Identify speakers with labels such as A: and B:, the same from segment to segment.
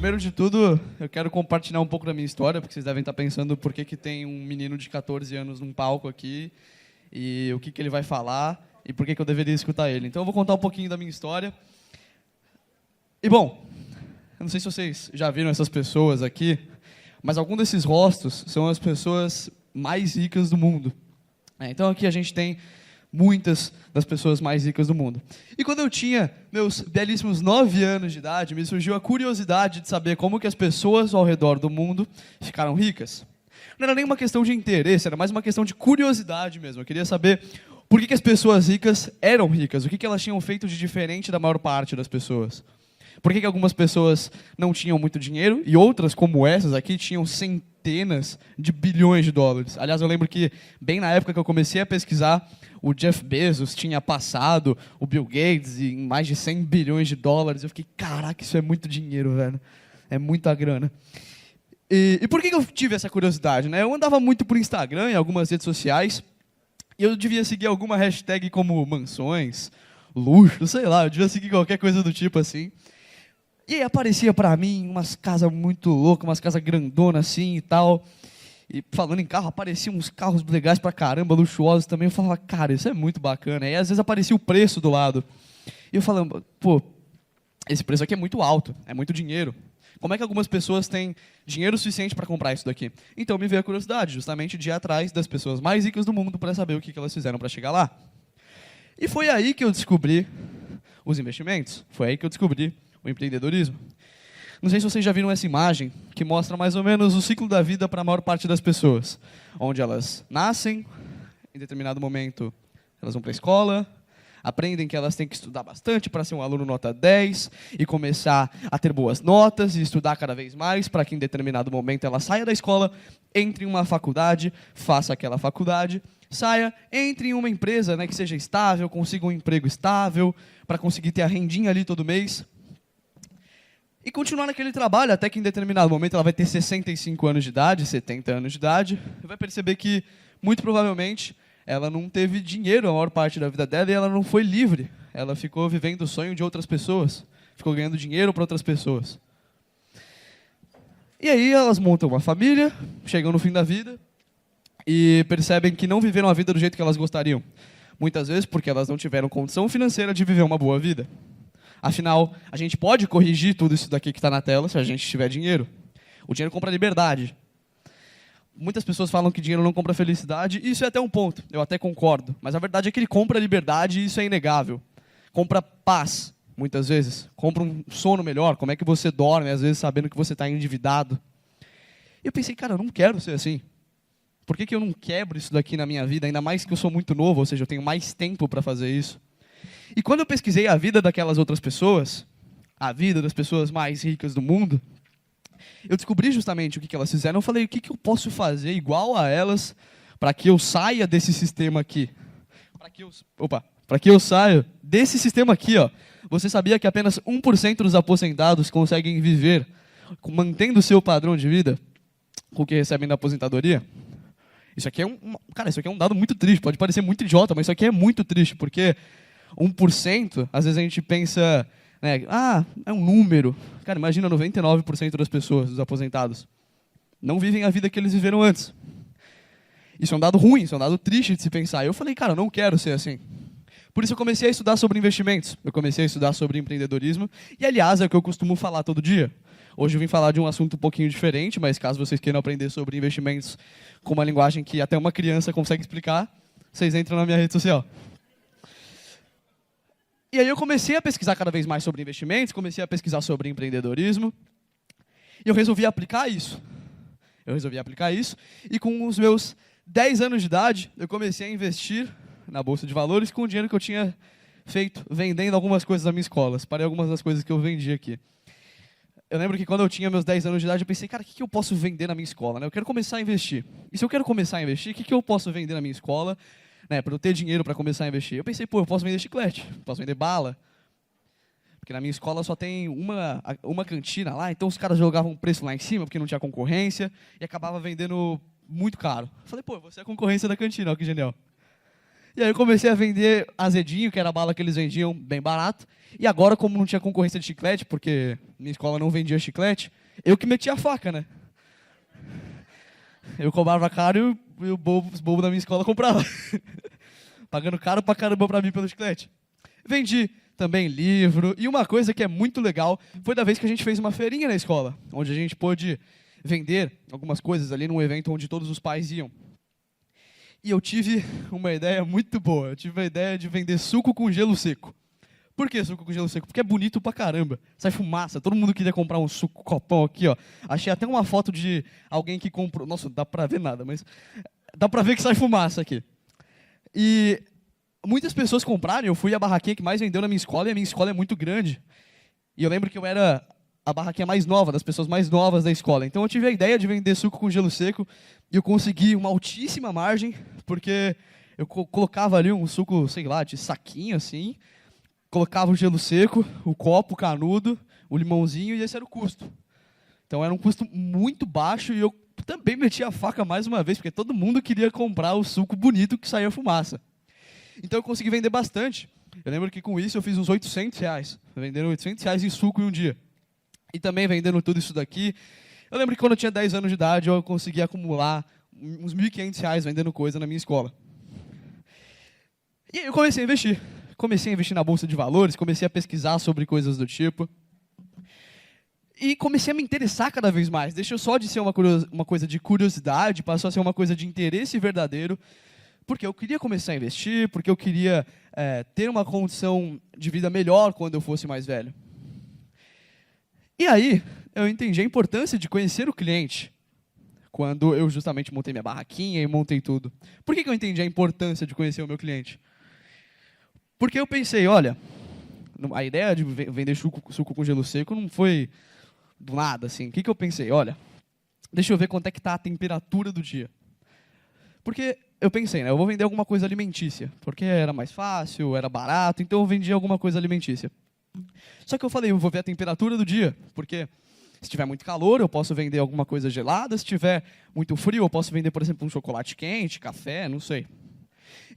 A: Primeiro de tudo, eu quero compartilhar um pouco da minha história, porque vocês devem estar pensando por que tem um menino de 14 anos num palco aqui, e o que ele vai falar, e por que eu deveria escutar ele. Então eu vou contar um pouquinho da minha história. E bom, eu não sei se vocês já viram essas pessoas aqui, mas algum desses rostos são as pessoas mais ricas do mundo. Então aqui a gente tem muitas das pessoas mais ricas do mundo. E quando eu tinha meus belíssimos 9 anos de idade, me surgiu a curiosidade de saber como que as pessoas ao redor do mundo ficaram ricas. Não era nem uma questão de interesse, era mais uma questão de curiosidade mesmo. Eu queria saber por que as pessoas ricas eram ricas, o que elas tinham feito de diferente da maior parte das pessoas. Por que algumas pessoas não tinham muito dinheiro e outras, como essas aqui, tinham centenas de bilhões de dólares. Aliás, eu lembro que, bem na época que eu comecei a pesquisar, o Jeff Bezos tinha passado o Bill Gates em mais de 100 bilhões de dólares. Eu fiquei, caraca, isso é muito dinheiro, velho. É muita grana. E por que eu tive essa curiosidade, né? Eu andava muito por Instagram e algumas redes sociais, e eu devia seguir alguma hashtag como mansões, luxo, sei lá, eu devia seguir qualquer coisa do tipo assim. E aí aparecia pra mim umas casas muito loucas, umas casas grandonas assim e tal. E falando em carro, apareciam uns carros legais pra caramba, luxuosos também. Eu falava, cara, isso é muito bacana. E às vezes aparecia o preço do lado. E eu falava, pô, esse preço aqui é muito alto, é muito dinheiro. Como é que algumas pessoas têm dinheiro suficiente para comprar isso daqui? Então me veio a curiosidade, justamente de ir atrás das pessoas mais ricas do mundo para saber o que elas fizeram para chegar lá. E foi aí que eu descobri os investimentos. Foi aí que eu descobri o empreendedorismo. Não sei se vocês já viram essa imagem, que mostra mais ou menos o ciclo da vida para a maior parte das pessoas. Onde elas nascem, em determinado momento elas vão para a escola, aprendem que elas têm que estudar bastante para ser um aluno nota 10 e começar a ter boas notas e estudar cada vez mais para que em determinado momento ela saia da escola, entre em uma faculdade, faça aquela faculdade, saia, entre em uma empresa, né, que seja estável, consiga um emprego estável, para conseguir ter a rendinha ali todo mês. E continuar naquele trabalho, até que em determinado momento ela vai ter 65 anos de idade, 70 anos de idade, e vai perceber que, muito provavelmente, ela não teve dinheiro a maior parte da vida dela e ela não foi livre. Ela ficou vivendo o sonho de outras pessoas, ficou ganhando dinheiro para outras pessoas. E aí elas montam uma família, chegam no fim da vida e percebem que não viveram a vida do jeito que elas gostariam. Muitas vezes porque elas não tiveram condição financeira de viver uma boa vida. Afinal, a gente pode corrigir tudo isso daqui que está na tela se a gente tiver dinheiro. O dinheiro compra liberdade. Muitas pessoas falam que dinheiro não compra felicidade, e isso é até um ponto, eu até concordo. Mas a verdade é que ele compra liberdade e isso é inegável. Compra paz, muitas vezes. Compra um sono melhor, como é que você dorme, às vezes sabendo que você está endividado. E eu pensei, cara, eu não quero ser assim. Por que eu não quebro isso daqui na minha vida, ainda mais que eu sou muito novo, ou seja, eu tenho mais tempo para fazer isso? E quando eu pesquisei a vida daquelas outras pessoas, a vida das pessoas mais ricas do mundo, eu descobri justamente o que elas fizeram. Eu falei, o que eu posso fazer igual a elas para que eu saia desse sistema aqui? Para que eu saia desse sistema aqui, ó. Você sabia que apenas 1% dos aposentados conseguem viver mantendo o seu padrão de vida com o que recebem da aposentadoria? Isso aqui cara, isso aqui é um dado muito triste. Pode parecer muito idiota, mas isso aqui é muito triste, porque 1%, às vezes a gente pensa, né, é um número. Cara, imagina 99% das pessoas, dos aposentados, não vivem a vida que eles viveram antes. Isso é um dado ruim, isso é um dado triste de se pensar. Eu falei, cara, eu não quero ser assim. Por isso eu comecei a estudar sobre investimentos, eu comecei a estudar sobre empreendedorismo, e aliás, é o que eu costumo falar todo dia. Hoje eu vim falar de um assunto um pouquinho diferente, mas caso vocês queiram aprender sobre investimentos com uma linguagem que até uma criança consegue explicar, vocês entram na minha rede social. E aí eu comecei a pesquisar cada vez mais sobre investimentos, comecei a pesquisar sobre empreendedorismo, e eu resolvi aplicar isso. E com os meus 10 anos de idade, eu comecei a investir na Bolsa de Valores com o dinheiro que eu tinha feito vendendo algumas coisas da minha escola. Separei algumas das coisas que eu vendi aqui. Eu lembro que quando eu tinha meus 10 anos de idade, eu pensei, cara, o que eu posso vender na minha escola? Eu quero começar a investir. E se eu quero começar a investir, o que eu posso vender na minha escola? Para eu ter dinheiro para começar a investir. Eu pensei, eu posso vender chiclete, posso vender bala. Porque na minha escola só tem uma cantina lá, então os caras jogavam o preço lá em cima, porque não tinha concorrência, e acabava vendendo muito caro. Eu falei, eu vou ser a concorrência da cantina, olha que genial. E aí eu comecei a vender azedinho, que era a bala que eles vendiam bem barato. E agora, como não tinha concorrência de chiclete, porque minha escola não vendia chiclete, eu que metia a faca, né? Eu cobrava caro e os bobos da minha escola compravam. Pagando caro pra caramba pra mim pelo chiclete. Vendi também livro. E uma coisa que é muito legal foi da vez que a gente fez uma feirinha na escola, onde a gente pôde vender algumas coisas ali num evento onde todos os pais iam. E eu tive uma ideia muito boa. Eu tive a ideia de vender suco com gelo seco. Por que suco com gelo seco? Porque é bonito pra caramba. Sai fumaça. Todo mundo queria comprar um suco copão aqui, ó. Achei até uma foto de alguém que comprou. Nossa, não dá pra ver nada, mas dá pra ver que sai fumaça aqui. E muitas pessoas compraram. Eu fui a barraquinha que mais vendeu na minha escola, e a minha escola é muito grande. E eu lembro que eu era a barraquinha mais nova, das pessoas mais novas da escola. Então eu tive a ideia de vender suco com gelo seco, e eu consegui uma altíssima margem, porque eu colocava ali um suco, sei lá, de saquinho assim, colocava o gelo seco, o copo, o canudo, o limãozinho, e esse era o custo. Então era um custo muito baixo, e eu também meti a faca mais uma vez, porque todo mundo queria comprar o suco bonito que saía fumaça. Então eu consegui vender bastante. Eu lembro que com isso eu fiz uns R$800, vendendo R$800 em suco em um dia. E também vendendo tudo isso daqui. Eu lembro que quando eu tinha 10 anos de idade, eu consegui acumular uns R$1.500 vendendo coisa na minha escola. E aí eu comecei a investir. Comecei a investir na bolsa de valores, comecei a pesquisar sobre coisas do tipo. E comecei a me interessar cada vez mais. Deixou só de ser uma coisa de curiosidade, passou a ser uma coisa de interesse verdadeiro, porque eu queria começar a investir, porque eu queria ter uma condição de vida melhor quando eu fosse mais velho. E aí, eu entendi a importância de conhecer o cliente, quando eu justamente montei minha barraquinha e montei tudo. Por que eu entendi a importância de conhecer o meu cliente? Porque eu pensei, olha, a ideia de vender suco com gelo seco não foi do nada, assim. O que eu pensei? Olha, deixa eu ver quanto é que está a temperatura do dia. Porque eu pensei, né, eu vou vender alguma coisa alimentícia, porque era mais fácil, era barato, então eu vendia alguma coisa alimentícia. Só que eu falei, eu vou ver a temperatura do dia, porque se tiver muito calor, eu posso vender alguma coisa gelada, se tiver muito frio, eu posso vender, por exemplo, um chocolate quente, café, não sei.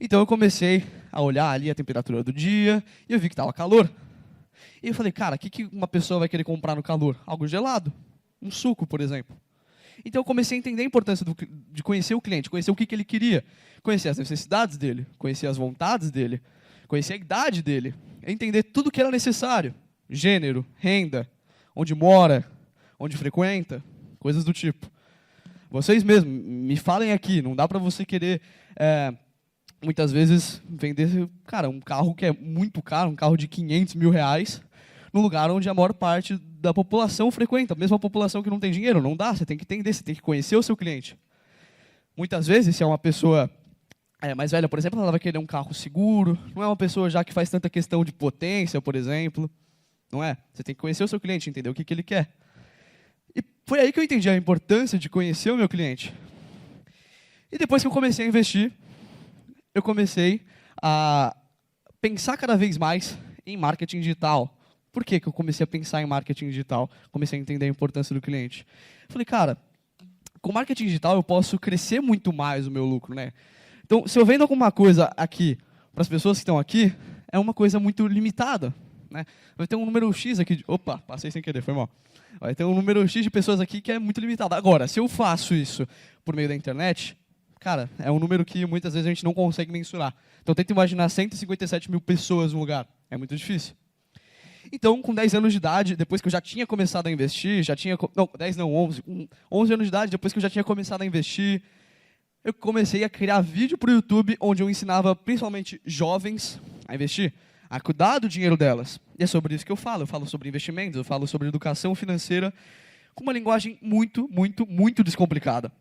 A: Então eu comecei a olhar ali a temperatura do dia, e eu vi que estava calor. E eu falei, cara, o que uma pessoa vai querer comprar no calor? Algo gelado, um suco, por exemplo. Então eu comecei a entender a importância de conhecer o cliente, conhecer o que ele queria, conhecer as necessidades dele, conhecer as vontades dele, conhecer a idade dele, entender tudo o que era necessário, gênero, renda, onde mora, onde frequenta, coisas do tipo. Vocês mesmos, me falem aqui, não dá para você querer, muitas vezes, vender, cara, um carro que é muito caro, um carro de R$500.000, num lugar onde a maior parte da população frequenta, mesmo a população que não tem dinheiro, não dá, você tem que entender, você tem que conhecer o seu cliente. Muitas vezes, se é uma pessoa mais velha, por exemplo, ela vai querer um carro seguro, não é uma pessoa já que faz tanta questão de potência, por exemplo, não é? Você tem que conhecer o seu cliente, entender o que ele quer. E foi aí que eu entendi a importância de conhecer o meu cliente. E depois que eu comecei a investir, eu comecei a pensar cada vez mais em marketing digital. Por que eu comecei a pensar em marketing digital? Comecei a entender a importância do cliente. Falei, cara, com marketing digital eu posso crescer muito mais o meu lucro, né? Então, se eu vendo alguma coisa aqui para as pessoas que estão aqui, é uma coisa muito limitada, né? Vai ter um número X aqui. Opa, passei sem querer, foi mal. Vai ter um número X de pessoas aqui que é muito limitado. Agora, se eu faço isso por meio da internet, cara, é um número que muitas vezes a gente não consegue mensurar. Então, tenta imaginar 157 mil pessoas no lugar. É muito difícil. Então, com 10 anos de idade, depois que eu já tinha começado a investir, 11 anos de idade, depois que eu já tinha começado a investir, eu comecei a criar vídeo para o YouTube, onde eu ensinava principalmente jovens a investir, a cuidar do dinheiro delas. E é sobre isso que eu falo sobre investimentos, eu falo sobre educação financeira, com uma linguagem muito, muito, muito descomplicada.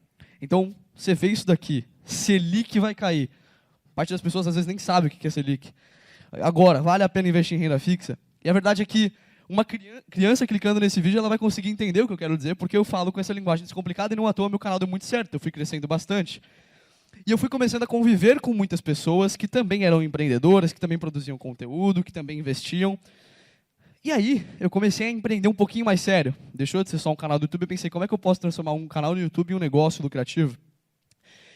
A: Então, você vê isso daqui, Selic vai cair. Parte das pessoas às vezes nem sabe o que é Selic. Agora, vale a pena investir em renda fixa? E a verdade é que uma criança clicando nesse vídeo, ela vai conseguir entender o que eu quero dizer, porque eu falo com essa linguagem descomplicada e não à toa meu canal deu muito certo, eu fui crescendo bastante. E eu fui começando a conviver com muitas pessoas que também eram empreendedoras, que também produziam conteúdo, que também investiam. E aí, eu comecei a empreender um pouquinho mais sério. Deixou de ser só um canal do YouTube, eu pensei, como é que eu posso transformar um canal no YouTube em um negócio lucrativo?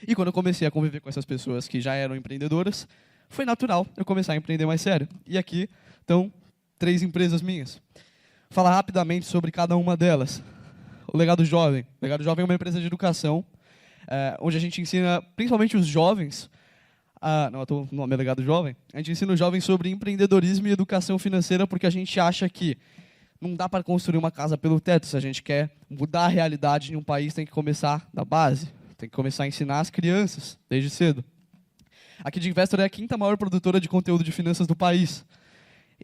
A: E quando eu comecei a conviver com essas pessoas que já eram empreendedoras, foi natural eu começar a empreender mais sério. E aqui estão 3 empresas minhas. Vou falar rapidamente sobre cada uma delas. O Legado Jovem. O Legado Jovem é uma empresa de educação, onde a gente ensina, principalmente os jovens, o nome é Legado Jovem, a gente ensina os jovens sobre empreendedorismo e educação financeira, porque a gente acha que não dá para construir uma casa pelo teto. Se a gente quer mudar a realidade em um país, tem que começar da base, tem que começar a ensinar as crianças, desde cedo. A Kid Investor é a 5ª maior produtora de conteúdo de finanças do país.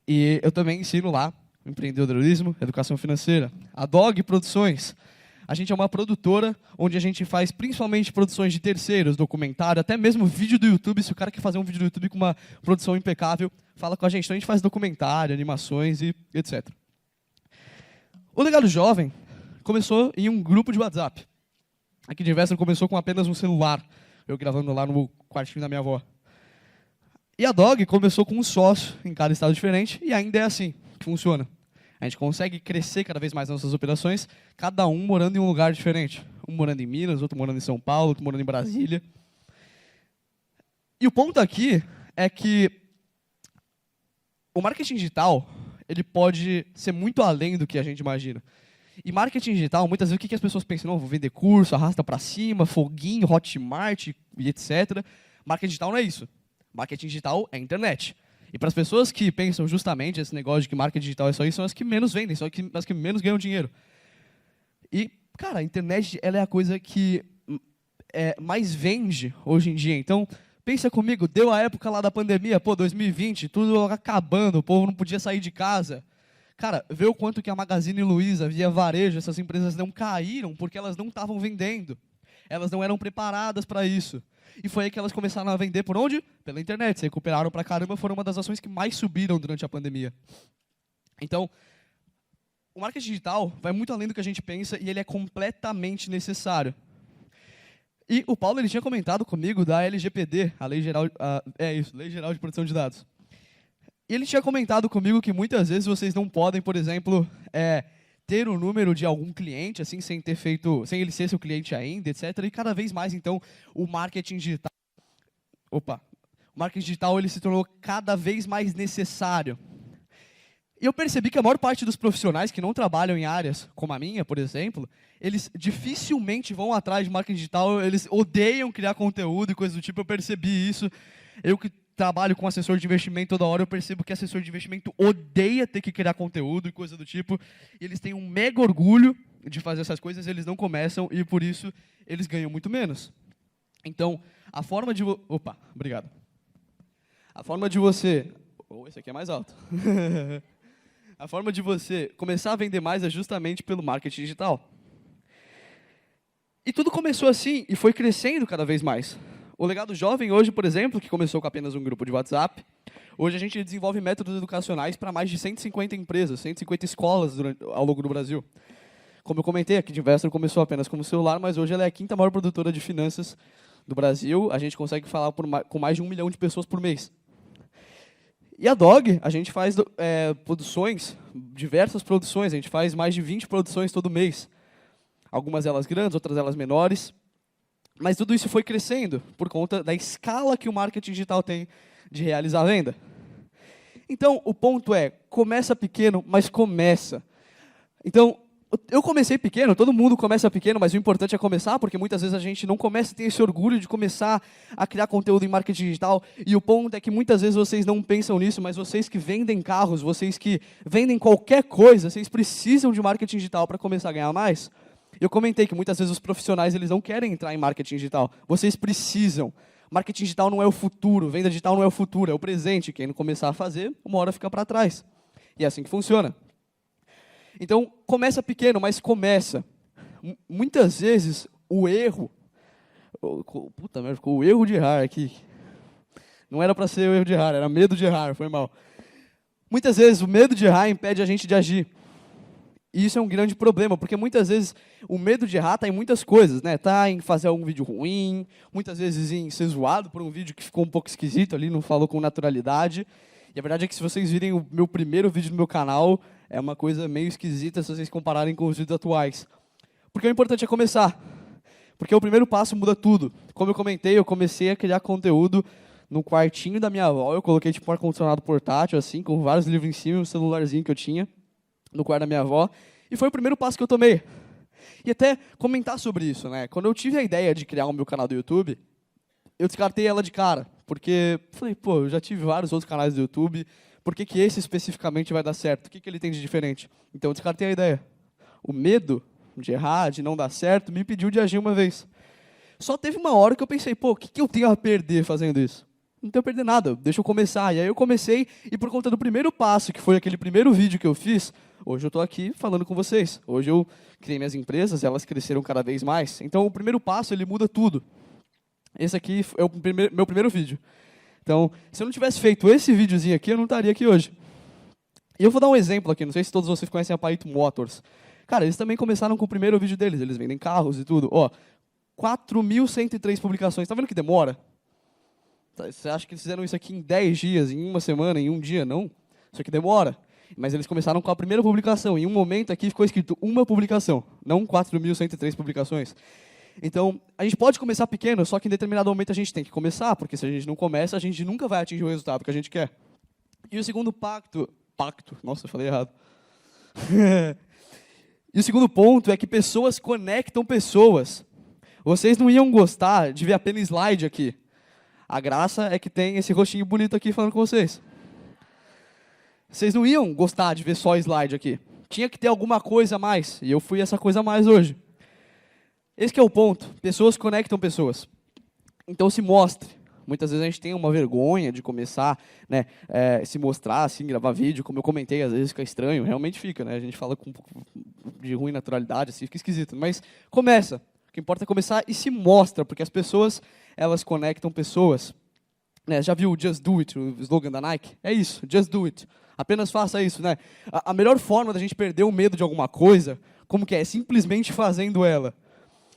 A: E eu também ensino lá empreendedorismo, educação financeira. A Dog Produções. A gente é uma produtora onde a gente faz principalmente produções de terceiros, documentário, até mesmo vídeo do YouTube. Se o cara quer fazer um vídeo do YouTube com uma produção impecável, fala com a gente. Então a gente faz documentário, animações e etc. O Legado Jovem começou em um grupo de WhatsApp. A Kid Investor começou com apenas um celular, eu gravando lá no quartinho da minha avó. E a Dog começou com um sócio em cada estado diferente, e ainda é assim que funciona. A gente consegue crescer cada vez mais nas nossas operações, cada um morando em um lugar diferente. Um morando em Minas, outro morando em São Paulo, outro morando em Brasília. E o ponto aqui é que o marketing digital, ele pode ser muito além do que a gente imagina. E marketing digital, muitas vezes, o que as pessoas pensam? Não, vou vender curso, arrasta para cima, foguinho, Hotmart e etc. Marketing digital não é isso. Marketing digital é internet. E para as pessoas que pensam justamente esse negócio de que marketing digital é só isso, são as que menos vendem, são as que menos ganham dinheiro. E, cara, a internet ela é a coisa que mais vende hoje em dia. Então, pensa comigo, deu a época lá da pandemia, 2020, tudo acabando, o povo não podia sair de casa. Cara, vê o quanto que a Magazine Luiza, Via Varejo, essas empresas não caíram porque elas não estavam vendendo. Elas não eram preparadas para isso. E foi aí que elas começaram a vender por onde? Pela internet. Se recuperaram pra caramba, foram uma das ações que mais subiram durante a pandemia. Então, o marketing digital vai muito além do que a gente pensa e ele é completamente necessário. E o Paulo ele tinha comentado comigo da LGPD, a Lei Geral, Lei Geral de Proteção de Dados. E ele tinha comentado comigo que muitas vezes vocês não podem, por exemplo, ter o número de algum cliente, assim, sem ele ser seu cliente ainda, etc. E cada vez mais, então, o marketing digital ele se tornou cada vez mais necessário. E eu percebi que a maior parte dos profissionais que não trabalham em áreas como a minha, por exemplo, eles dificilmente vão atrás de marketing digital, eles odeiam criar conteúdo e coisas do tipo. Eu percebi isso. Eu que trabalho com assessor de investimento toda hora, eu percebo que assessor de investimento odeia ter que criar conteúdo e coisa do tipo. E eles têm um mega orgulho de fazer essas coisas, eles não começam e, por isso, eles ganham muito menos. Então, a forma de... obrigado. A forma de você... esse aqui é mais alto. A forma de você começar a vender mais é justamente pelo marketing digital. E tudo começou assim e foi crescendo cada vez mais. O Legado Jovem hoje, por exemplo, que começou com apenas um grupo de WhatsApp, hoje a gente desenvolve métodos educacionais para mais de 150 empresas, 150 escolas ao longo do Brasil. Como eu comentei, a Kid Investor começou apenas como celular, mas hoje ela é a 5ª maior produtora de finanças do Brasil. A gente consegue falar com mais de 1 milhão de pessoas por mês. E a Dog, a gente faz produções, diversas produções, a gente faz mais de 20 produções todo mês. Algumas delas grandes, outras delas menores. Mas tudo isso foi crescendo por conta da escala que o marketing digital tem de realizar a venda. Então, o ponto é, começa pequeno, mas começa. Então, eu comecei pequeno, todo mundo começa pequeno, mas o importante é começar, porque muitas vezes a gente não começa e tem esse orgulho de começar a criar conteúdo em marketing digital. E o ponto é que muitas vezes vocês não pensam nisso, mas vocês que vendem carros, vocês que vendem qualquer coisa, vocês precisam de marketing digital para começar a ganhar mais. Eu comentei que muitas vezes os profissionais eles não querem entrar em marketing digital. Vocês precisam. Marketing digital não é o futuro, venda digital não é o futuro, é o presente. Quem não começar a fazer, uma hora fica para trás. E é assim que funciona. Então, começa pequeno, mas começa. Muitas vezes, o erro... Puta merda, ficou o erro de errar aqui. Não era para ser o erro de errar, era medo de errar, foi mal. Muitas vezes, o medo de errar impede a gente de agir. E isso é um grande problema, porque muitas vezes o medo de errar está em muitas coisas, né? Está em fazer algum vídeo ruim, muitas vezes em ser zoado por um vídeo que ficou um pouco esquisito ali, não falou com naturalidade. E a verdade é que se vocês virem o meu primeiro vídeo no meu canal, é uma coisa meio esquisita se vocês compararem com os vídeos atuais. Porque o importante é começar. Porque o primeiro passo muda tudo. Como eu comentei, eu comecei a criar conteúdo no quartinho da minha avó. Eu coloquei tipo um ar-condicionado portátil, assim, com vários livros em cima, um celularzinho que eu tinha, no quarto da minha avó. E foi o primeiro passo que eu tomei. E até comentar sobre isso, né? Quando eu tive a ideia de criar o meu canal do YouTube, eu descartei ela de cara. Porque falei, pô, eu já tive vários outros canais do YouTube, por que que esse especificamente vai dar certo? O que que ele tem de diferente? Então eu descartei a ideia. O medo de errar, de não dar certo, me impediu de agir uma vez. Só teve uma hora que eu pensei, pô, o que que eu tenho a perder fazendo isso? Não tenho a perder nada, deixa eu começar. E aí eu comecei, e por conta do primeiro passo, que foi aquele primeiro vídeo que eu fiz, hoje eu estou aqui falando com vocês. Hoje eu criei minhas empresas, elas cresceram cada vez mais. Então o primeiro passo, ele muda tudo. Esse aqui é o meu primeiro vídeo. Então, se eu não tivesse feito esse videozinho aqui, eu não estaria aqui hoje. E eu vou dar um exemplo aqui, não sei se todos vocês conhecem a Paito Motors. Cara, eles também começaram com o primeiro vídeo deles, eles vendem carros e tudo. Ó, 4.103 publicações, tá vendo que demora? Você acha que eles fizeram isso aqui em 10 dias, em uma semana, em um dia? Não. Isso aqui demora. Mas eles começaram com a primeira publicação. Em um momento aqui ficou escrito uma publicação, não 4.103 publicações. Então, a gente pode começar pequeno, só que em determinado momento a gente tem que começar, porque se a gente não começa, a gente nunca vai atingir o resultado que a gente quer. E o segundo nossa, eu falei errado. E o segundo ponto é que pessoas conectam pessoas. Vocês não iam gostar de ver apenas slide aqui. A graça é que tem esse rostinho bonito aqui falando com vocês. Vocês não iam gostar de ver só slide aqui. Tinha que ter alguma coisa a mais, e eu fui essa coisa a mais hoje. Esse que é o ponto. Pessoas conectam pessoas. Então se mostre. Muitas vezes a gente tem uma vergonha de começar, né, se mostrar, assim, gravar vídeo. Como eu comentei, às vezes fica estranho. Realmente fica, né? A gente fala com um pouco de ruim naturalidade, assim, fica esquisito. Mas começa. O que importa é começar e se mostra, porque as pessoas, elas conectam pessoas. Né, já viu o Just Do It, o slogan da Nike? É isso, Just Do It. Apenas faça isso, né? A melhor forma da gente perder o medo de alguma coisa, como que é? Simplesmente fazendo ela.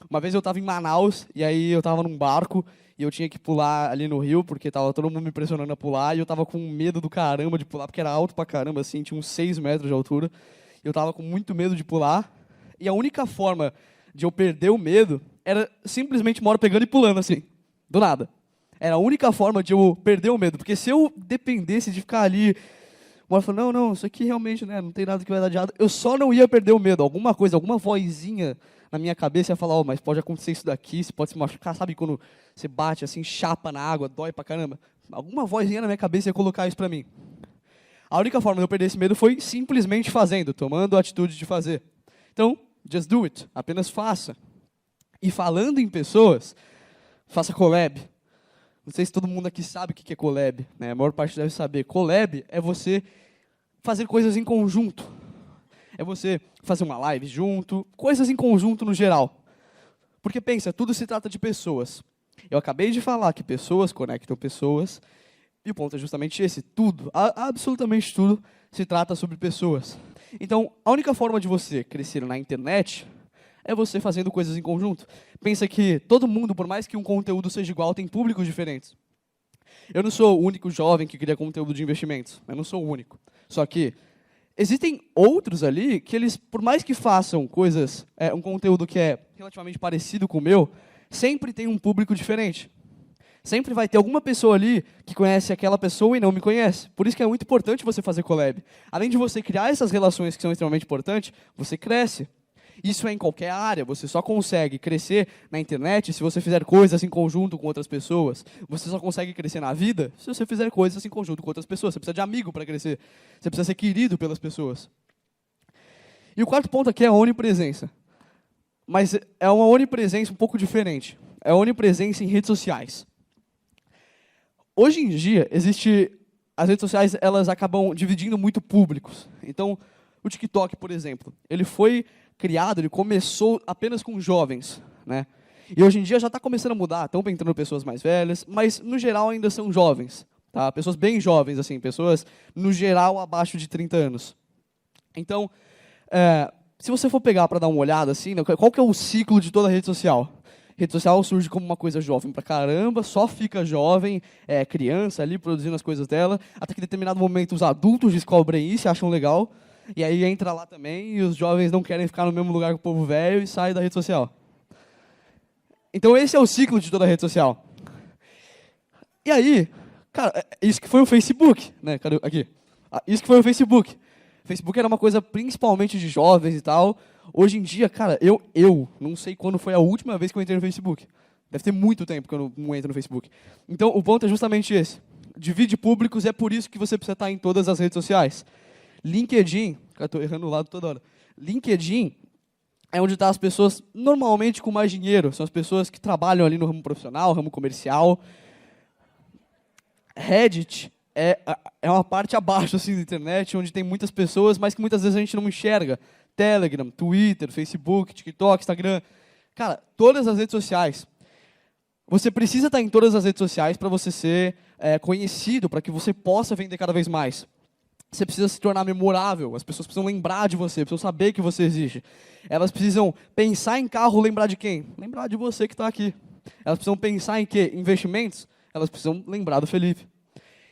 A: Uma vez eu estava em Manaus, e aí eu estava num barco, e eu tinha que pular ali no rio, porque estava todo mundo me pressionando a pular, e eu estava com medo do caramba de pular, porque era alto pra caramba, assim, tinha uns 6 metros de altura. E eu estava com muito medo de pular, e a única forma de eu perder o medo era simplesmente uma hora pegando e pulando, assim, do nada. Era a única forma de eu perder o medo, porque se eu dependesse de ficar ali, uma hora falando, não, isso aqui realmente, né, não tem nada que vai dar de errado, eu só não ia perder o medo. Alguma coisa, alguma vozinha na minha cabeça ia falar, oh, mas pode acontecer isso daqui, você pode se machucar, sabe quando você bate assim, chapa na água, dói pra caramba? Alguma vozinha na minha cabeça ia colocar isso pra mim. A única forma de eu perder esse medo foi simplesmente fazendo, tomando a atitude de fazer. Então, just do it, apenas faça. E falando em pessoas, faça collab. Não sei se todo mundo aqui sabe o que é collab, né? A maior parte deve saber. Collab é você fazer coisas em conjunto. É você fazer uma live junto, coisas em conjunto no geral. Porque pensa, tudo se trata de pessoas. Eu acabei de falar que pessoas conectam pessoas, e o ponto é justamente esse. Tudo, absolutamente tudo, se trata sobre pessoas. Então, a única forma de você crescer na internet é você fazendo coisas em conjunto. Pensa que todo mundo, por mais que um conteúdo seja igual, tem públicos diferentes. Eu não sou o único jovem que cria conteúdo de investimentos. Eu não sou o único. Só que existem outros ali que eles, por mais que façam coisas, um conteúdo que é relativamente parecido com o meu, sempre tem um público diferente. Sempre vai ter alguma pessoa ali que conhece aquela pessoa e não me conhece. Por isso que é muito importante você fazer collab. Além de você criar essas relações que são extremamente importantes, você cresce. Isso é em qualquer área, você só consegue crescer na internet se você fizer coisas em conjunto com outras pessoas. Você só consegue crescer na vida se você fizer coisas em conjunto com outras pessoas. Você precisa de amigo para crescer. Você precisa ser querido pelas pessoas. E o quarto ponto aqui é a onipresença. Mas é uma onipresença um pouco diferente. É a onipresença em redes sociais. Hoje em dia, as redes sociais, elas acabam dividindo muito públicos. Então, o TikTok, por exemplo, ele foi criado, ele começou apenas com jovens, né? E hoje em dia já está começando a mudar, estão entrando pessoas mais velhas, mas no geral ainda são jovens, tá? Pessoas bem jovens, assim, pessoas no geral abaixo de 30 anos. Então, se você for pegar para dar uma olhada, assim, né, qual que é o ciclo de toda a rede social? Rede social surge como uma coisa jovem pra caramba, só fica jovem, criança ali produzindo as coisas dela, até que em determinado momento os adultos descobrem isso e acham legal, e aí entra lá também, e os jovens não querem ficar no mesmo lugar que o povo velho e saem da rede social. Então esse é o ciclo de toda a rede social. E aí, cara, isso que foi o Facebook, né? Cadê? Aqui. Isso que foi o Facebook. O Facebook era uma coisa principalmente de jovens e tal. Hoje em dia, cara, eu não sei quando foi a última vez que eu entrei no Facebook. Deve ter muito tempo que eu não entro no Facebook. Então, o ponto é justamente esse. Divide públicos, é por isso que você precisa estar em todas as redes sociais. LinkedIn, eu estou errando o lado toda hora. LinkedIn é onde estão as pessoas normalmente com mais dinheiro. São as pessoas que trabalham ali no ramo profissional, ramo comercial. Reddit é uma parte abaixo assim, da internet, onde tem muitas pessoas, mas que muitas vezes a gente não enxerga. Telegram, Twitter, Facebook, TikTok, Instagram. Cara, todas as redes sociais. Você precisa estar em todas as redes sociais para você ser conhecido, para que você possa vender cada vez mais. Você precisa se tornar memorável, as pessoas precisam lembrar de você, precisam saber que você existe. Elas precisam pensar em carro, lembrar de quem? Lembrar de você que está aqui. Elas precisam pensar em quê? Investimentos? Elas precisam lembrar do Felipe.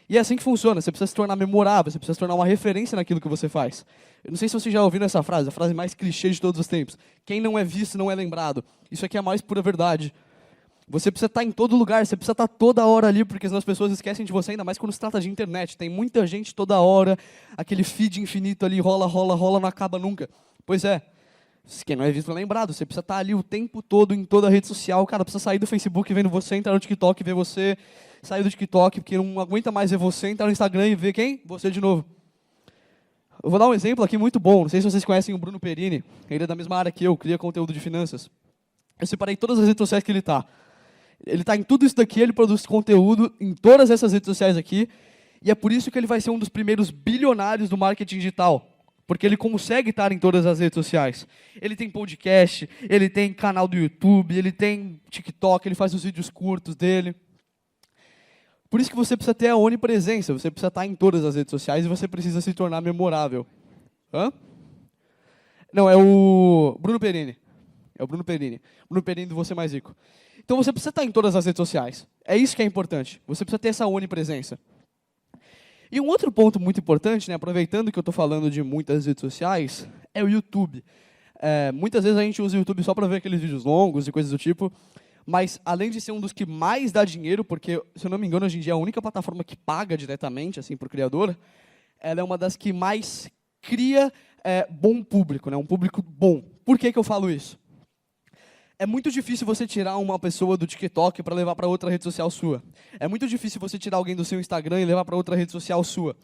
A: E é assim que funciona, você precisa se tornar memorável, você precisa se tornar uma referência naquilo que você faz. Eu não sei se vocês já ouviram essa frase, a frase mais clichê de todos os tempos. Quem não é visto não é lembrado. Isso aqui é a mais pura verdade. Você precisa estar em todo lugar, você precisa estar toda hora ali, porque senão as pessoas esquecem de você, ainda mais quando se trata de internet. Tem muita gente toda hora, aquele feed infinito ali, rola, rola, rola, não acaba nunca. Pois é, quem não é visto não é lembrado, você precisa estar ali o tempo todo em toda a rede social. Cara, precisa sair do Facebook vendo você, entrar no TikTok e ver você, sair do TikTok porque não aguenta mais ver você, entrar no Instagram e ver quem? Você de novo. Eu vou dar um exemplo aqui muito bom, não sei se vocês conhecem o Bruno Perini, ele é da mesma área que eu, cria conteúdo de finanças. Eu separei todas as redes sociais que ele está. Ele está em tudo isso daqui, ele produz conteúdo em todas essas redes sociais aqui, e é por isso que ele vai ser um dos primeiros bilionários do marketing digital, porque ele consegue estar em todas as redes sociais. Ele tem podcast, ele tem canal do YouTube, ele tem TikTok, ele faz os vídeos curtos dele. Por isso que você precisa ter a onipresença, você precisa estar em todas as redes sociais e você precisa se tornar memorável. Hã? Não, é o Bruno Perini. É o Bruno Perini. Bruno Perini do Você Mais Rico. Então você precisa estar em todas as redes sociais. É isso que é importante. Você precisa ter essa onipresença. E um outro ponto muito importante, né, aproveitando que eu estou falando de muitas redes sociais, é o YouTube. Muitas vezes a gente usa o YouTube só para ver aqueles vídeos longos e coisas do tipo, mas além de ser um dos que mais dá dinheiro, porque, se eu não me engano, hoje em dia é a única plataforma que paga diretamente assim, para o criador, ela é uma das que mais cria bom público, né, um público bom. Por que eu falo isso? É muito difícil você tirar uma pessoa do TikTok para levar para outra rede social sua. É muito difícil você tirar alguém do seu Instagram e levar para outra rede social sua.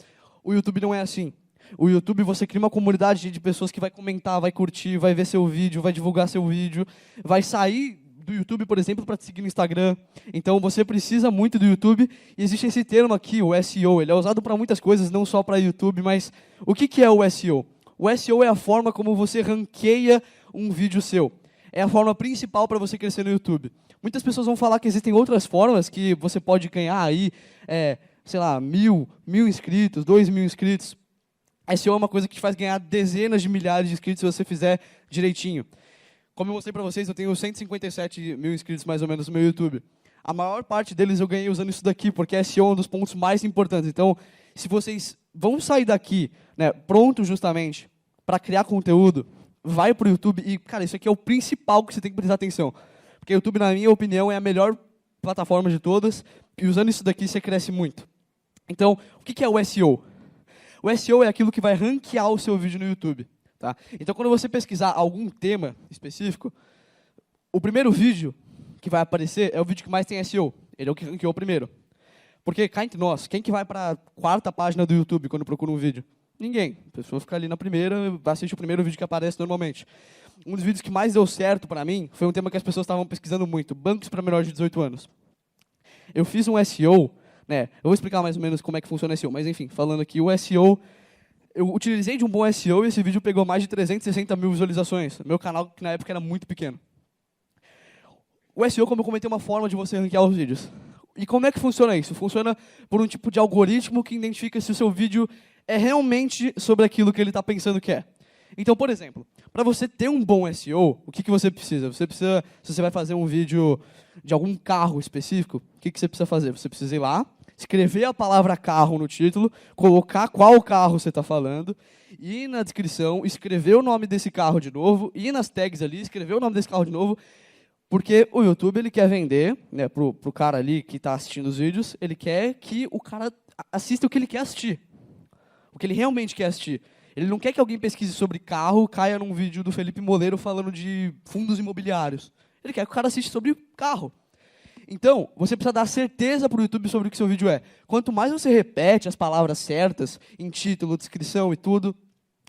A: O YouTube não é assim. O YouTube você cria uma comunidade de pessoas que vai comentar, vai curtir, vai ver seu vídeo, vai divulgar seu vídeo, vai sair do YouTube, por exemplo, para te seguir no Instagram. Então você precisa muito do YouTube. E existe esse termo aqui, o SEO. Ele é usado para muitas coisas, não só para YouTube, mas o que é o SEO? O SEO é a forma como você ranqueia um vídeo seu. É a forma principal para você crescer no YouTube. Muitas pessoas vão falar que existem outras formas que você pode ganhar aí, sei lá, 1.000 inscritos, 2.000 inscritos. SEO é uma coisa que te faz ganhar dezenas de milhares de inscritos se você fizer direitinho. Como eu mostrei para vocês, eu tenho 157 mil inscritos mais ou menos no meu YouTube. A maior parte deles eu ganhei usando isso daqui, porque SEO é um dos pontos mais importantes. Então, se vocês vão sair daqui, né, pronto justamente para criar conteúdo, vai para o YouTube e, cara, isso aqui é o principal que você tem que prestar atenção. Porque o YouTube, na minha opinião, é a melhor plataforma de todas e usando isso daqui você cresce muito. Então, o que é o SEO? O SEO é aquilo que vai ranquear o seu vídeo no YouTube. Tá? Então, quando você pesquisar algum tema específico, o primeiro vídeo que vai aparecer é o vídeo que mais tem SEO. Ele é o que ranqueou primeiro. Porque, cá entre nós, quem que vai para a quarta página do YouTube quando procura um vídeo? Ninguém. A pessoa fica ali na primeira, assiste o primeiro vídeo que aparece normalmente. Um dos vídeos que mais deu certo para mim foi um tema que as pessoas estavam pesquisando muito, bancos para menores de 18 anos. Eu fiz um SEO, né? Eu vou explicar mais ou menos como é que funciona o SEO, mas enfim, falando aqui, o SEO, eu utilizei de um bom SEO e esse vídeo pegou mais de 360 mil visualizações. Meu canal, que na época era muito pequeno. O SEO, como eu comentei, é uma forma de você ranquear os vídeos. E como é que funciona isso? Funciona por um tipo de algoritmo que identifica se o seu vídeo é realmente sobre aquilo que ele está pensando que é. Então, por exemplo, para você ter um bom SEO, o que você precisa? Você precisa, se você vai fazer um vídeo de algum carro específico, o que você precisa fazer? Você precisa ir lá, escrever a palavra carro no título, colocar qual carro você está falando, ir na descrição, escrever o nome desse carro de novo, ir nas tags ali, escrever o nome desse carro de novo, Porque o YouTube ele quer vender, né, pro cara ali que está assistindo os vídeos, ele quer que o cara assista o que ele quer assistir. O que ele realmente quer assistir. Ele não quer que alguém pesquise sobre carro, caia num vídeo do Felipe Moleiro falando de fundos imobiliários. Ele quer que o cara assista sobre carro. Então, você precisa dar certeza para o YouTube sobre o que seu vídeo é. Quanto mais você repete as palavras certas, em título, descrição e tudo,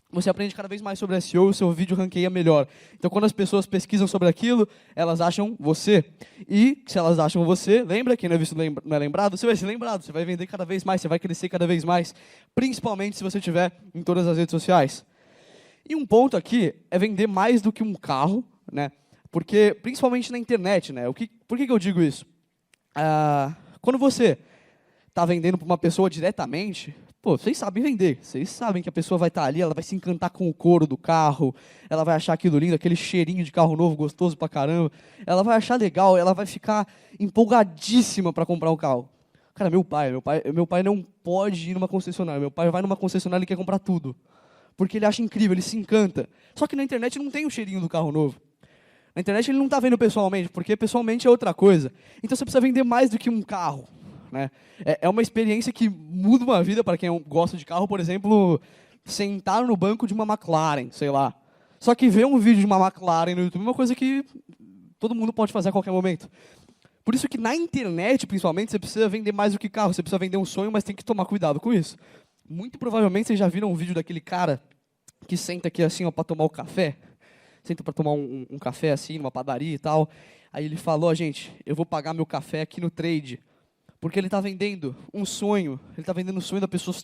A: você aprende cada vez mais sobre SEO e o seu vídeo ranqueia melhor. Então, quando as pessoas pesquisam sobre aquilo, elas acham você. E, se elas acham você, lembra, quem não é visto não é lembrado, você vai ser lembrado, você vai vender cada vez mais, você vai crescer cada vez mais, principalmente se você estiver em todas as redes sociais. E um ponto aqui é vender mais do que um carro, né? Porque, principalmente na internet, né? Por que eu digo isso? Quando você está vendendo para uma pessoa diretamente, pô, vocês sabem vender. Vocês sabem que a pessoa vai estar ali, ela vai se encantar com o couro do carro, ela vai achar aquilo lindo, aquele cheirinho de carro novo, gostoso pra caramba. Ela vai achar legal, ela vai ficar empolgadíssima para comprar um carro. Cara, meu pai não pode ir numa concessionária. Meu pai vai numa concessionária e quer comprar tudo. Porque ele acha incrível, ele se encanta. Só que na internet não tem o cheirinho do carro novo. Na internet ele não está vendo pessoalmente, porque pessoalmente é outra coisa. Então você precisa vender mais do que um carro. Né? É uma experiência que muda uma vida para quem gosta de carro, por exemplo, sentar no banco de uma McLaren, sei lá. Só que ver um vídeo de uma McLaren no YouTube é uma coisa que todo mundo pode fazer a qualquer momento. Por isso que na internet, principalmente, você precisa vender mais do que carro. Você precisa vender um sonho, mas tem que tomar cuidado com isso. Muito provavelmente vocês já viram um vídeo daquele cara que senta aqui assim para tomar o café. Senta para tomar um café assim, numa padaria e tal. Aí ele falou, gente, eu vou pagar meu café aqui no trade. Porque ele está vendendo um sonho. Ele está vendendo o sonho da pessoa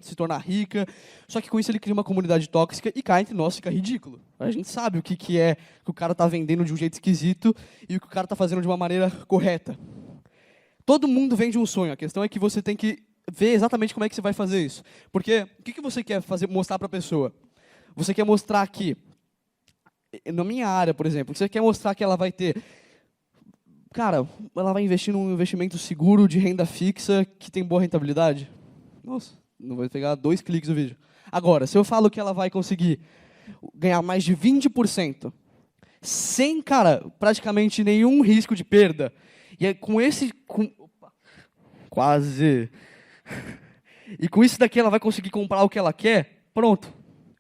A: se tornar rica. Só que com isso ele cria uma comunidade tóxica e cá entre nós fica ridículo. A gente sabe o que é que o cara está vendendo de um jeito esquisito e o que o cara está fazendo de uma maneira correta. Todo mundo vende um sonho. A questão é que você tem que ver exatamente como é que você vai fazer isso. Porque o que você quer mostrar para a pessoa? Você quer mostrar que, na minha área, por exemplo, você quer mostrar que ela vai ter... Cara, ela vai investir num investimento seguro de renda fixa que tem boa rentabilidade? Nossa, não vai pegar 2 cliques no vídeo. Agora, se eu falo que ela vai conseguir ganhar mais de 20%, sem, cara, praticamente nenhum risco de perda, e com esse... Opa, quase... E com isso daqui ela vai conseguir comprar o que ela quer, pronto.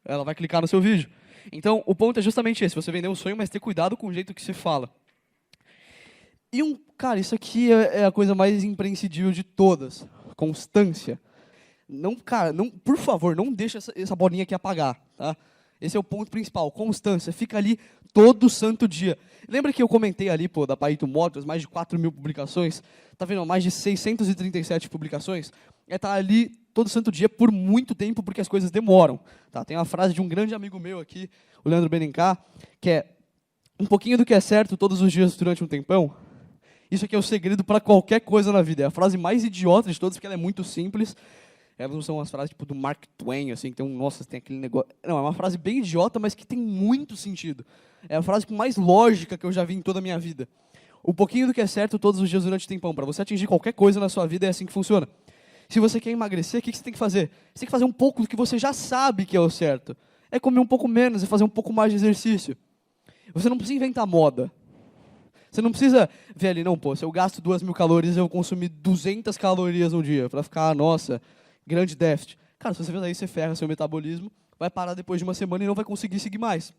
A: Ela vai clicar no seu vídeo. Então, o ponto é justamente esse. Você vender um sonho, mas ter cuidado com o jeito que se fala. E cara, isso aqui é a coisa mais imprescindível de todas. Constância. Por favor, não deixa essa bolinha aqui apagar, tá? Esse é o ponto principal, constância. Fica ali todo santo dia. Lembra que eu comentei ali, pô, da Paito Motors, mais de 4.000 publicações? Tá vendo? Mais de 637 publicações. Tá ali todo santo dia por muito tempo, porque as coisas demoram. Tá? Tem uma frase de um grande amigo meu aqui, o Leandro Benencá, que é: um pouquinho do que é certo todos os dias durante um tempão. Isso aqui é o segredo para qualquer coisa na vida. É a frase mais idiota de todas, porque ela é muito simples. Elas não são umas frases tipo do Mark Twain, assim, que tem aquele negócio... Não, é uma frase bem idiota, mas que tem muito sentido. É a frase com mais lógica que eu já vi em toda a minha vida. Um pouquinho do que é certo todos os dias durante um tempão. Para você atingir qualquer coisa na sua vida, é assim que funciona. Se você quer emagrecer, o que você tem que fazer? Você tem que fazer um pouco do que você já sabe que é o certo. É comer um pouco menos, é fazer um pouco mais de exercício. Você não precisa inventar moda. Você não precisa ver ali, não, pô, se eu gasto 2.000 calorias, eu vou consumir 200 calorias no dia, para ficar, nossa, grande déficit. Cara, se você fizer isso, você ferra seu metabolismo, vai parar depois de uma semana e não vai conseguir seguir mais.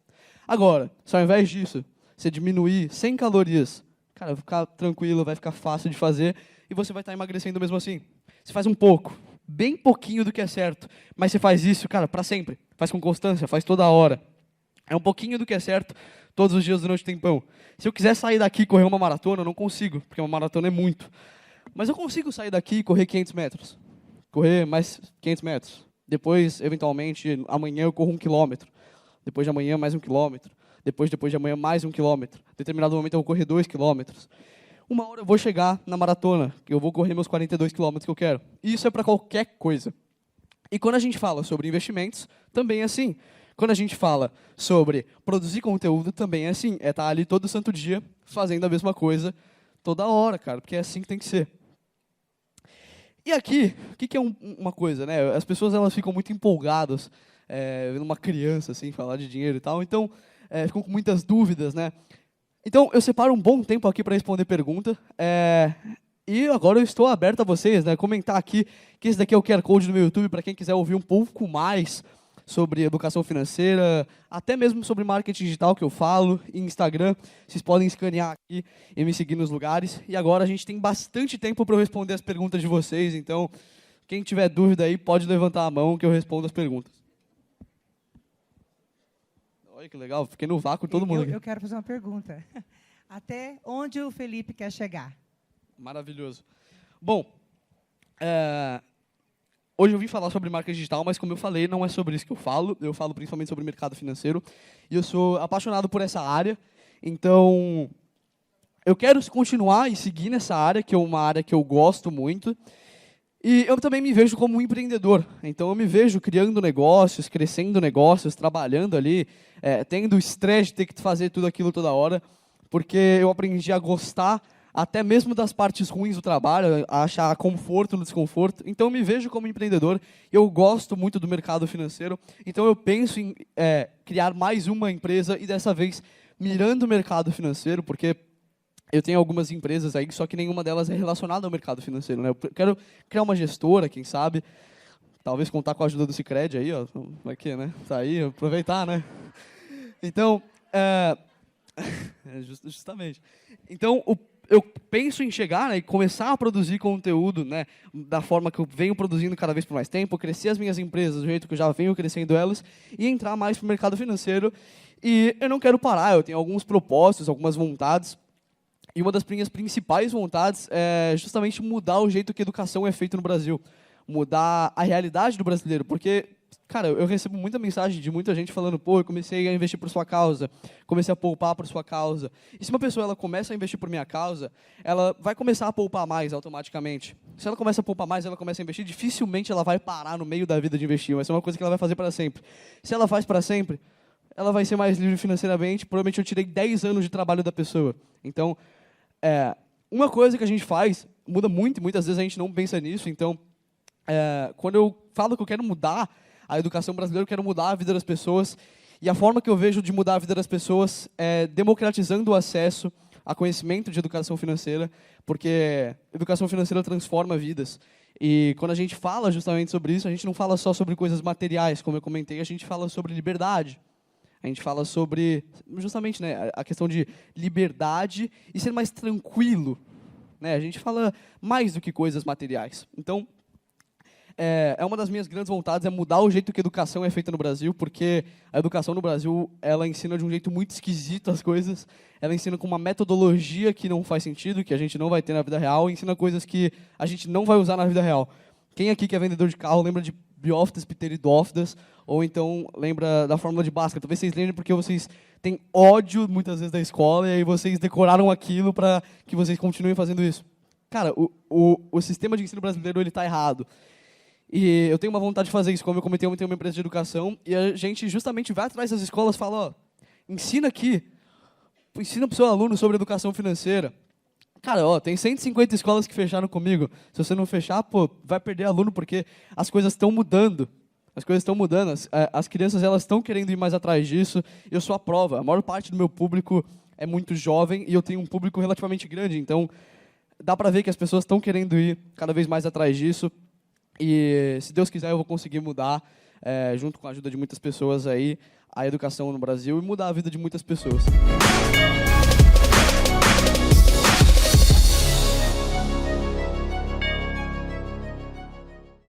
A: Agora, se ao invés disso, você diminuir 100 calorias, cara, vai ficar tranquilo, vai ficar fácil de fazer, e você vai estar emagrecendo mesmo assim. Você faz um pouco, bem pouquinho do que é certo, mas você faz isso, cara, para sempre. Faz com constância, faz toda hora. É um pouquinho do que é certo todos os dias durante o tempão. Se eu quiser sair daqui e correr uma maratona, eu não consigo, porque uma maratona é muito. Mas eu consigo sair daqui e correr 500 metros. Correr mais 500 metros. Depois, eventualmente, amanhã eu corro 1 quilômetro. Depois de amanhã, mais 1 quilômetro. Depois de amanhã, mais 1 quilômetro. Em determinado momento, eu vou correr 2 quilômetros. Uma hora eu vou chegar na maratona, que eu vou correr meus 42 quilômetros que eu quero. E isso é para qualquer coisa. E quando a gente fala sobre investimentos, também é assim. Quando a gente fala sobre produzir conteúdo, também é assim. É estar ali todo santo dia, fazendo a mesma coisa, toda hora, cara, porque é assim que tem que ser. E aqui, o que é uma coisa, né? As pessoas elas ficam muito empolgadas vendo uma criança assim, falar de dinheiro e tal, então ficam com muitas dúvidas, né? Então, eu separo um bom tempo aqui para responder pergunta. E agora eu estou aberto a vocês, né? Comentar aqui que esse daqui é o QR Code do meu YouTube para quem quiser ouvir um pouco mais sobre educação financeira, até mesmo sobre marketing digital que eu falo, e Instagram. Vocês podem escanear aqui e me seguir nos lugares. E agora a gente tem bastante tempo para eu responder as perguntas de vocês, então quem tiver dúvida aí pode levantar a mão que eu respondo as perguntas. Olha que legal, fiquei no vácuo todo mundo aqui.
B: Eu quero fazer uma pergunta. Até onde o Felipe quer chegar?
A: Maravilhoso. Bom, hoje eu vim falar sobre marketing digital, mas como eu falei, não é sobre isso que eu falo principalmente sobre mercado financeiro, e eu sou apaixonado por essa área, então eu quero continuar e seguir nessa área, que é uma área que eu gosto muito, e eu também me vejo como um empreendedor, então eu me vejo criando negócios, crescendo negócios, trabalhando ali, tendo o estresse de ter que fazer tudo aquilo toda hora, porque eu aprendi a gostar até mesmo das partes ruins do trabalho, a achar conforto no desconforto. Então eu me vejo como empreendedor, eu gosto muito do mercado financeiro, então eu penso em criar mais uma empresa e dessa vez mirando o mercado financeiro, porque eu tenho algumas empresas aí, só que nenhuma delas é relacionada ao mercado financeiro, né? Eu quero criar uma gestora, quem sabe, talvez contar com a ajuda do Sicredi aí, ó, vai que, né? Tá aí, aproveitar, né? Então, justamente. Então, eu penso em chegar, né, e começar a produzir conteúdo, né, da forma que eu venho produzindo cada vez por mais tempo, crescer as minhas empresas do jeito que eu já venho crescendo elas e entrar mais para o mercado financeiro. E eu não quero parar, eu tenho alguns propósitos, algumas vontades. E uma das minhas principais vontades é justamente mudar o jeito que a educação é feita no Brasil. Mudar a realidade do brasileiro. Porque, cara, eu recebo muita mensagem de muita gente falando, pô, eu comecei a investir por sua causa, comecei a poupar por sua causa. E se uma pessoa ela começa a investir por minha causa, ela vai começar a poupar mais automaticamente. Se ela começa a poupar mais, ela começa a investir, dificilmente ela vai parar no meio da vida de investir. Vai ser uma coisa que ela vai fazer para sempre. Se ela faz para sempre, ela vai ser mais livre financeiramente. Provavelmente eu tirei 10 anos de trabalho da pessoa. Então, uma coisa que a gente faz muda muito, e muitas vezes a gente não pensa nisso. Então, quando eu falo que eu quero mudar a educação brasileira, eu quero mudar a vida das pessoas, e a forma que eu vejo de mudar a vida das pessoas é democratizando o acesso a conhecimento de educação financeira, porque educação financeira transforma vidas. E quando a gente fala justamente sobre isso, a gente não fala só sobre coisas materiais, como eu comentei, a gente fala sobre liberdade. A gente fala sobre, justamente, né, a questão de liberdade e ser mais tranquilo. Né? A gente fala mais do que coisas materiais. Então, uma das minhas grandes vontades é mudar o jeito que a educação é feita no Brasil, porque a educação no Brasil, ela ensina de um jeito muito esquisito as coisas, ela ensina com uma metodologia que não faz sentido, que a gente não vai ter na vida real, e ensina coisas que a gente não vai usar na vida real. Quem aqui que é vendedor de carro lembra de Biófitas, Pteridófitas, ou então lembra da fórmula de Bhaskara? Talvez vocês lembrem porque vocês têm ódio, muitas vezes, da escola, e aí vocês decoraram aquilo para que vocês continuem fazendo isso. Cara, o sistema de ensino brasileiro está errado. E eu tenho uma vontade de fazer isso, como eu comentei, eu tenho uma empresa de educação, e a gente justamente vai atrás das escolas e fala, ó, ensina aqui, ensina para o seu aluno sobre educação financeira. Cara, ó, tem 150 escolas que fecharam comigo. Se você não fechar, pô, vai perder aluno, porque as coisas estão mudando. As coisas estão mudando, as crianças elas estão querendo ir mais atrás disso, eu sou a prova. A maior parte do meu público é muito jovem, e eu tenho um público relativamente grande, então dá para ver que as pessoas estão querendo ir cada vez mais atrás disso. E, se Deus quiser, eu vou conseguir mudar, junto com a ajuda de muitas pessoas aí, a educação no Brasil e mudar a vida de muitas pessoas.